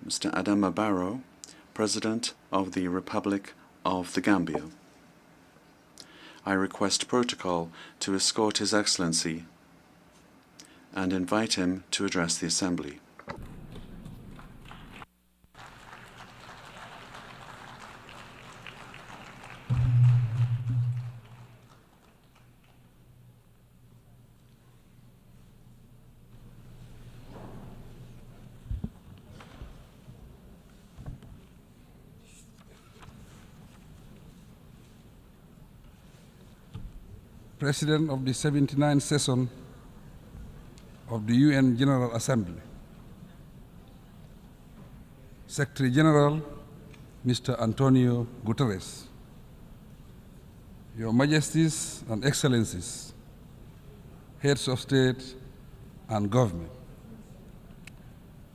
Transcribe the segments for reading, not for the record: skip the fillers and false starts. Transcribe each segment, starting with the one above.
Mr. Adama Barrow, President of the Republic of the Gambia. I request protocol to escort His Excellency and invite him to address the Assembly. President of the 79th session of the UN General Assembly, Secretary General, Mr. Antonio Guterres, Your Majesties and Excellencies, Heads of State and Government,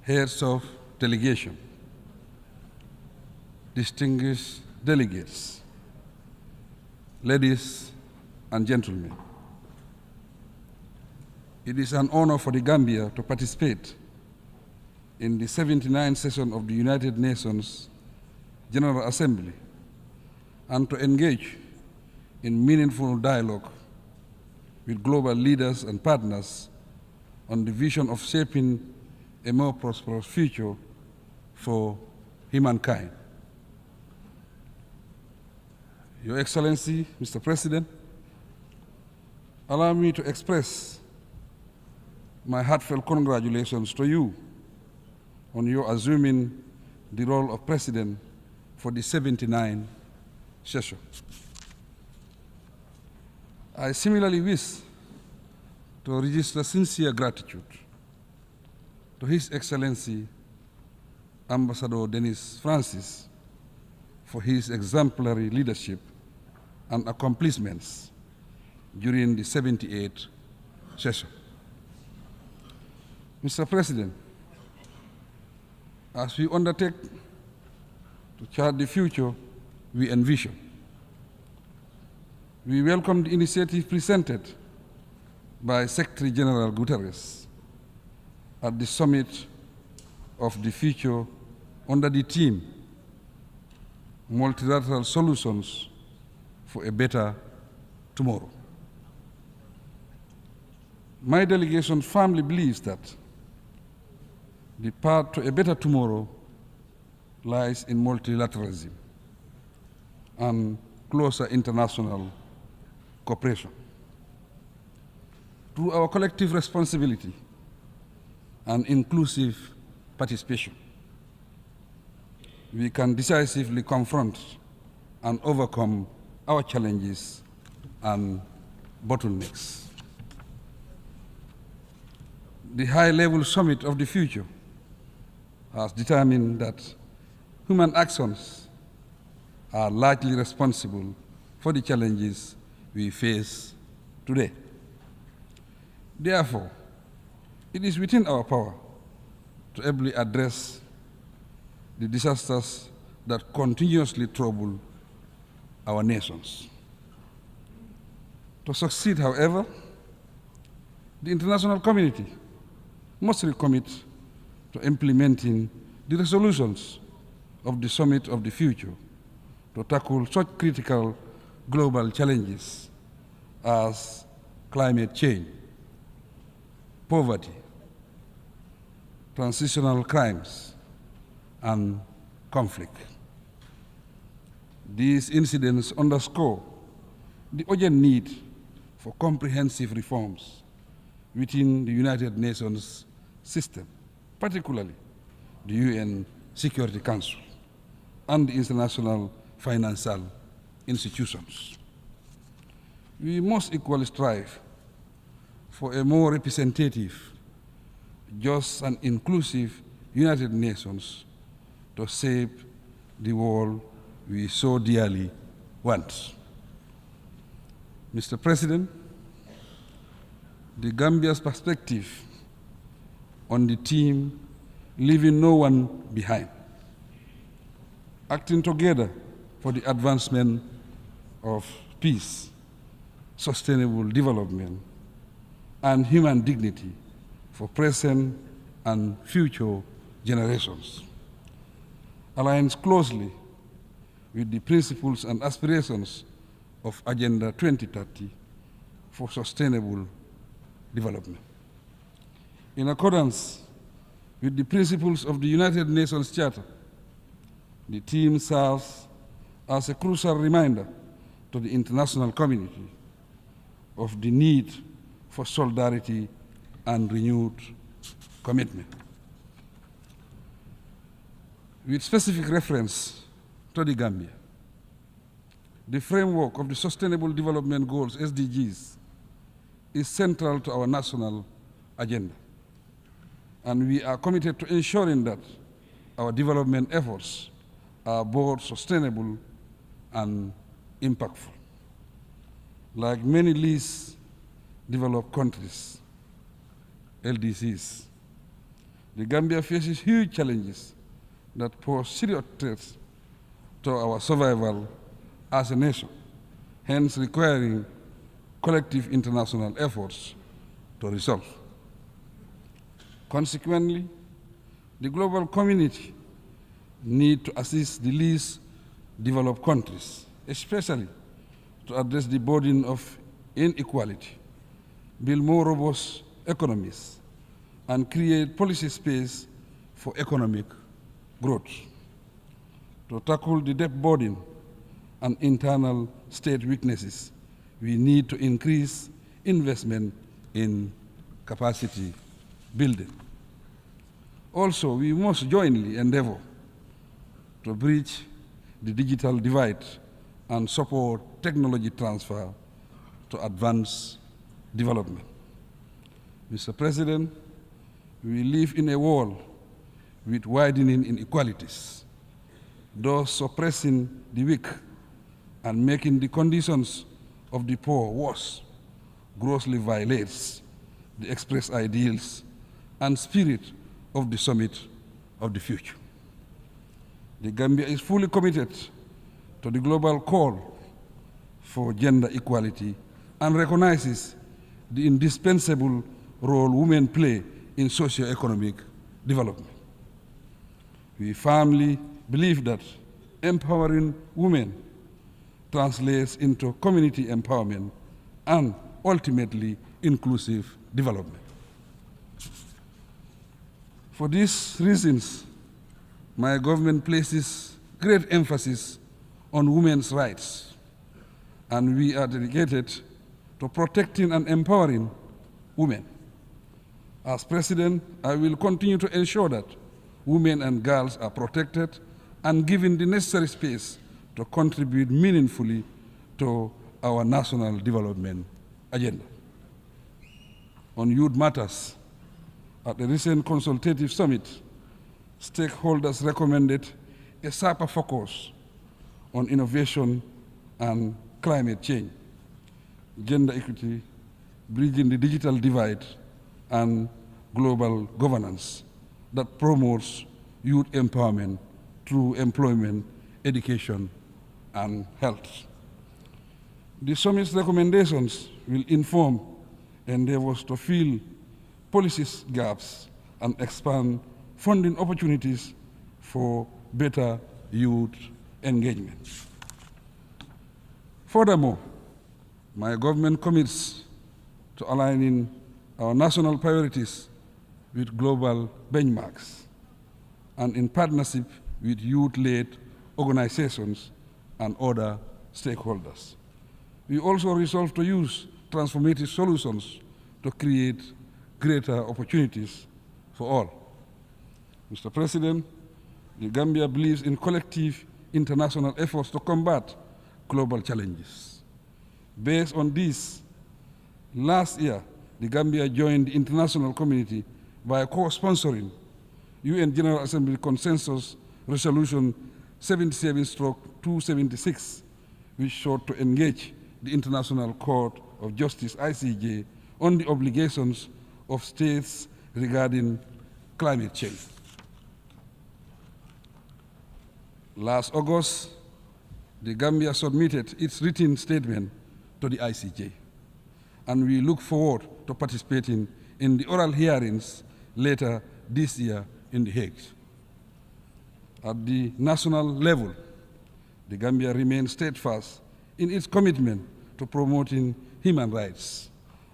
Heads of Delegation, distinguished delegates, ladies and gentlemen, it is an honor for the Gambia to participate in the 79th session of the United Nations General Assembly and to engage in meaningful dialogue with global leaders and partners on the vision of shaping a more prosperous future for humankind. Your Excellency, Mr. President, allow me to express my heartfelt congratulations to you on your assuming the role of President for the 79th session. I similarly wish to register sincere gratitude to His Excellency Ambassador Denis Francis for his exemplary leadership and accomplishments during the 78th session. Mr. President, as we undertake to chart the future we envision, we welcome the initiative presented by Secretary General Guterres at the summit of the future under the theme Multilateral Solutions for a Better Tomorrow. My delegation firmly believes that the path to a better tomorrow lies in multilateralism and closer international cooperation. Through our collective responsibility and inclusive participation, we can decisively confront and overcome our challenges and bottlenecks. The high-level summit of the future has determined that human actions are largely responsible for the challenges we face today. Therefore, it is within our power to ably address the disasters that continuously trouble our nations. To succeed, however, the international community must recommit to implementing the resolutions of the Summit of the Future to tackle such critical global challenges as climate change, poverty, transitional crimes, and conflict. These incidents underscore the urgent need for comprehensive reforms within the United Nations system, particularly the UN Security Council and the international financial institutions. We must equally strive for a more representative, just and inclusive United Nations to shape the world we so dearly want. Mr. President, the Gambia's perspective on the theme leaving no one behind, acting together for the advancement of peace, sustainable development, and human dignity for present and future generations. aligns closely with the principles and aspirations of Agenda 2030 for sustainable development. In accordance with the principles of the United Nations Charter, the theme serves as a crucial reminder to the international community of the need for solidarity and renewed commitment. With specific reference to the Gambia, the framework of the Sustainable Development Goals, SDGs, is central to our national agenda. And we are committed to ensuring that our development efforts are both sustainable and impactful. Like many least developed countries, LDCs, the Gambia faces huge challenges that pose serious threats to our survival as a nation, hence requiring collective international efforts to resolve. Consequently, the global community needs to assist the least developed countries, especially to address the burden of inequality, build more robust economies, and create policy space for economic growth. To tackle the debt burden and internal state weaknesses, we need to increase investment in capacity building. Also, we must jointly endeavor to bridge the digital divide and support technology transfer to advance development. Mr. President, we live in a world with widening inequalities, thus suppressing the weak and making the conditions of the poor worse, grossly violates the expressed ideals and spirit of the Summit of the Future. The Gambia is fully committed to the global call for gender equality and recognizes the indispensable role women play in socio-economic development. We firmly believe that empowering women translates into community empowerment and ultimately inclusive development. For these reasons, my government places great emphasis on women's rights, and we are dedicated to protecting and empowering women. As President, I will continue to ensure that women and girls are protected and given the necessary space to contribute meaningfully to our national development agenda. On youth matters, at the recent consultative summit, stakeholders recommended a sharper focus on innovation and climate change, gender equity, bridging the digital divide, and global governance that promotes youth empowerment through employment, education, and health. The summit's recommendations will inform endeavors to fill policy gaps and expand funding opportunities for better youth engagement. Furthermore, my government commits to aligning our national priorities with global benchmarks and in partnership with youth-led organizations and other stakeholders. We also resolve to use transformative solutions to create greater opportunities for all. Mr. President, the Gambia believes in collective international efforts to combat global challenges. Based on this, last year, the Gambia joined the international community by co-sponsoring UN General Assembly Consensus Resolution 77/276, which sought to engage the International Court of Justice, ICJ, on the obligations of states regarding climate change. Last August, the Gambia submitted its written statement to the ICJ, and we look forward to participating in the oral hearings later this year in The Hague. At the national level, the Gambia remains steadfast in its commitment to promoting human rights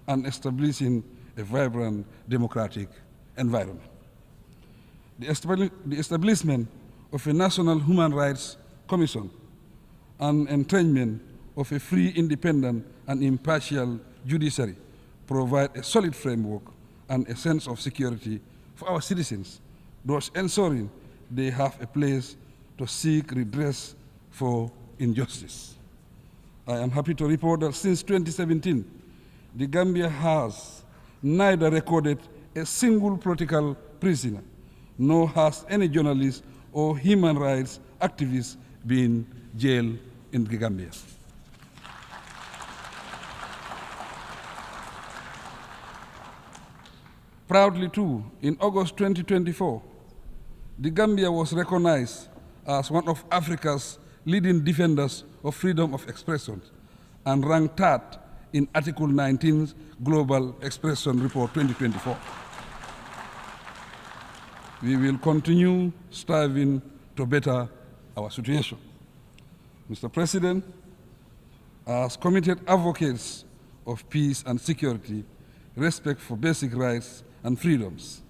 and establishing a vibrant democratic environment. The establishment of a National Human Rights Commission and entrenchment of a free, independent, and impartial judiciary provide a solid framework and a sense of security for our citizens, thus ensuring they have a place to seek redress for injustice. I am happy to report that since 2017, the Gambia has neither recorded a single political prisoner, nor has any journalist or human rights activist been jailed in the Gambia. Proudly too, in August 2024, the Gambia was recognized as one of Africa's leading defenders of freedom of expression and ranked third in Article 19's Global Expression Report 2024. We will continue striving to better our situation. Mr. President, as committed advocates of peace and security, respect for basic rights and freedoms,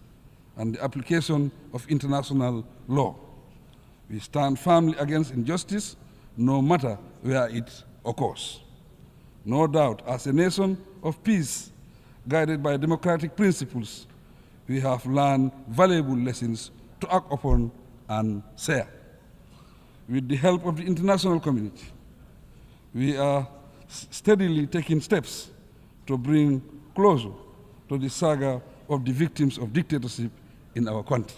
and the application of international law, we stand firmly against injustice, no matter where it occurs. No doubt, as a nation of peace, guided by democratic principles, we have learned valuable lessons to act upon and share. With the help of the international community, we are steadily taking steps to bring closure to the saga of the victims of dictatorship in our country.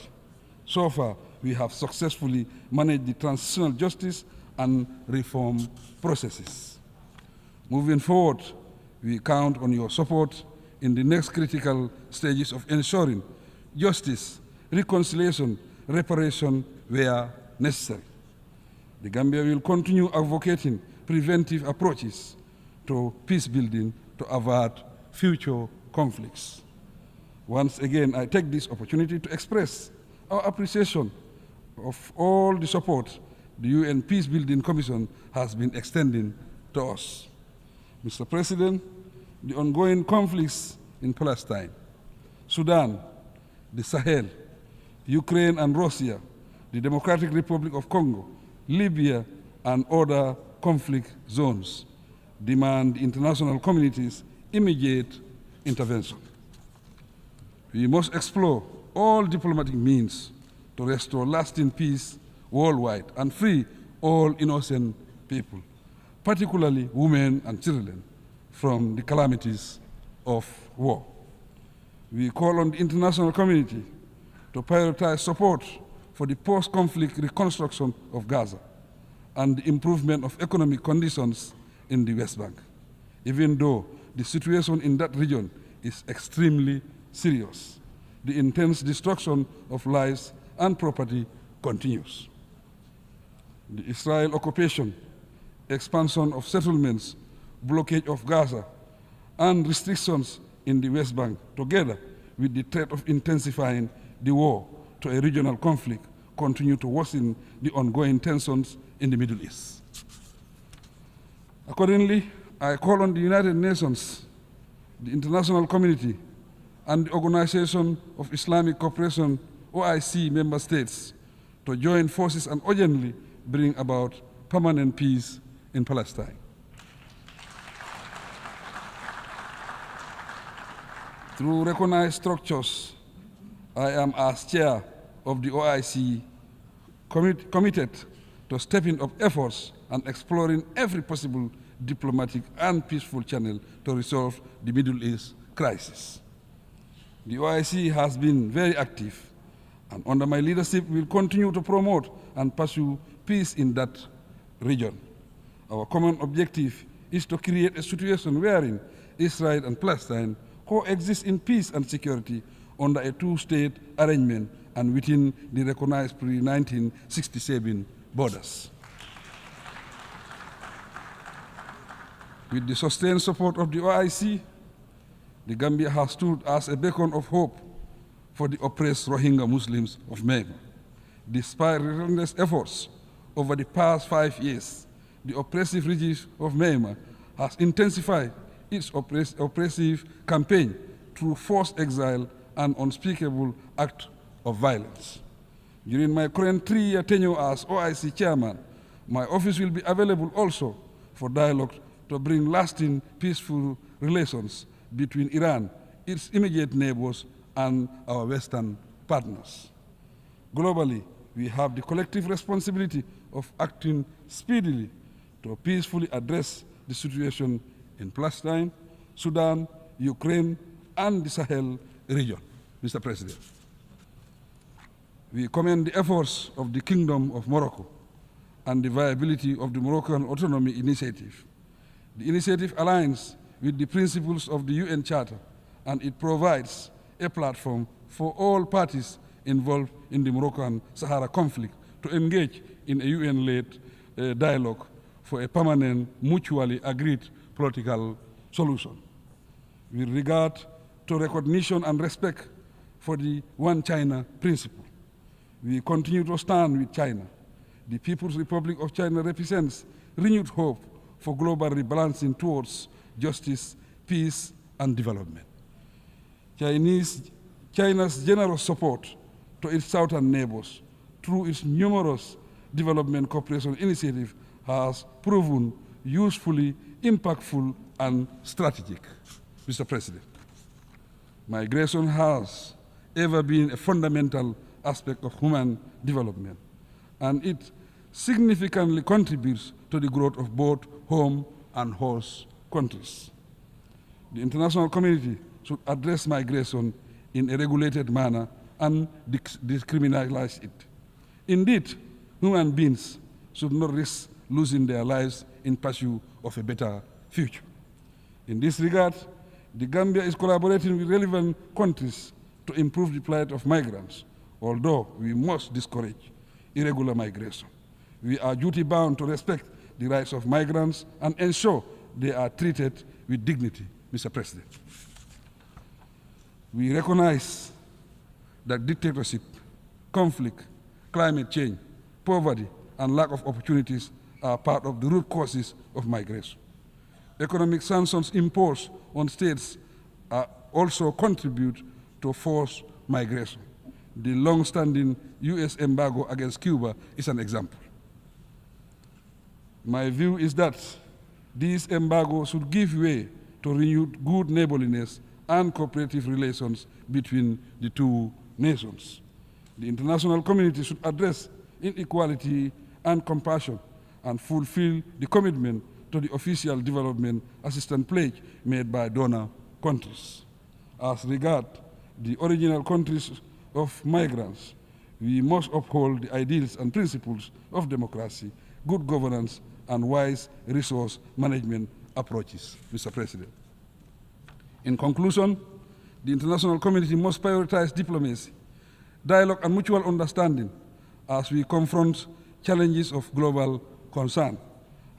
So far, we have successfully managed the transitional justice and reform processes. Moving forward, we count on your support in the next critical stages of ensuring justice, reconciliation, reparation where necessary. The Gambia will continue advocating preventive approaches to peace building to avert future conflicts. Once again, I take this opportunity to express our appreciation of all the support the UN Peacebuilding Commission has been extending to us. Mr. President, the ongoing conflicts in Palestine, Sudan, the Sahel, Ukraine and Russia, the Democratic Republic of Congo, Libya, and other conflict zones demand the international community's immediate intervention. We must explore all diplomatic means to restore lasting peace worldwide and free all innocent people, particularly women and children, from the calamities of war. We call on the international community to prioritize support for the post-conflict reconstruction of Gaza and the improvement of economic conditions in the West Bank, even though the situation in that region is extremely serious. The intense destruction of lives and property continues. The Israel occupation, expansion of settlements, blockade of Gaza, and restrictions in the West Bank, together with the threat of intensifying the war to a regional conflict, continue to worsen the ongoing tensions in the Middle East. Accordingly, I call on the United Nations, the international community, and the Organization of Islamic Cooperation, OIC member states, to join forces and urgently bring about permanent peace in Palestine. Through recognized structures, I am, as chair of the OIC, committed to stepping up efforts and exploring every possible diplomatic and peaceful channel to resolve the Middle East crisis. The OIC has been very active, and under my leadership will continue to promote and pursue peace in that region. Our common objective is to create a situation wherein Israel and Palestine coexist in peace and security under a two-state arrangement and within the recognized pre-1967 borders. With the sustained support of the OIC, the Gambia has stood as a beacon of hope for the oppressed Rohingya Muslims of Myanmar. Despite relentless efforts over the past 5 years, the oppressive regime of Myanmar has intensified its oppressive campaign through forced exile and unspeakable acts of violence. During my current 3-year tenure as OIC chairman, my office will be available also for dialogue to bring lasting, peaceful relations between Iran, its immediate neighbors, and our Western partners. Globally, we have the collective responsibility of acting speedily to peacefully address the situation in Palestine, Sudan, Ukraine, and the Sahel region. Mr. President, we commend the efforts of the Kingdom of Morocco and the viability of the Moroccan Autonomy Initiative. The initiative aligns with the principles of the UN Charter, and it provides a platform for all parties involved in the Moroccan-Sahara conflict to engage in a UN-led dialogue for a permanent, mutually agreed political solution. With regard to recognition and respect for the One China principle, we continue to stand with China. The People's Republic of China represents renewed hope for global rebalancing towards justice, peace, and development. China's generous support to its southern neighbors through its numerous development cooperation initiatives has proven usefully impactful and strategic. Mr. President, migration has ever been a fundamental aspect of human development, and it significantly contributes to the growth of both home and host countries. The international community should address migration in a regulated manner and decriminalize it. Indeed, human beings should not risk losing their lives in pursuit of a better future. In this regard, the Gambia is collaborating with relevant countries to improve the plight of migrants, although we must discourage irregular migration. We are duty-bound to respect the rights of migrants and ensure they are treated with dignity, Mr. President. We recognize that dictatorship, conflict, climate change, poverty, and lack of opportunities are part of the root causes of migration. Economic sanctions imposed on states also contribute to forced migration. The long-standing US embargo against Cuba is an example. My view is that these embargoes should give way to renewed good neighborliness and cooperative relations between the two nations. The international community should address inequality and compassion and fulfill the commitment to the official development assistance pledge made by donor countries. As regards the original countries of migrants, we must uphold the ideals and principles of democracy, good governance, and wise resource management approaches, Mr. President. In conclusion, the international community must prioritize diplomacy, dialogue, and mutual understanding as we confront challenges of global concern.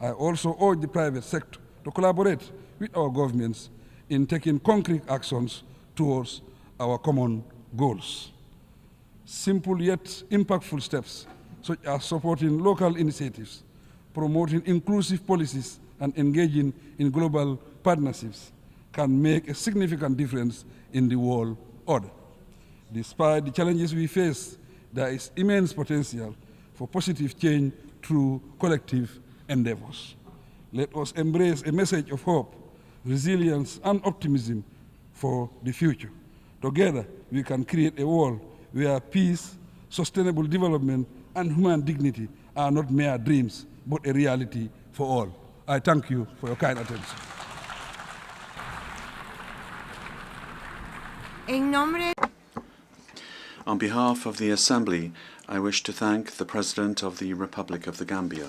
I also urge the private sector to collaborate with our governments in taking concrete actions towards our common goals. Simple yet impactful steps, such as supporting local initiatives, promoting inclusive policies, and engaging in global partnerships, can make a significant difference in the world order. Despite the challenges we face, there is immense potential for positive change through collective endeavors. Let us embrace a message of hope, resilience, and optimism for the future. Together, we can create a world where peace, sustainable development, and human dignity are not mere dreams, but a reality for all. I thank you for your kind attention. On behalf of the Assembly, I wish to thank the President of the Republic of the Gambia.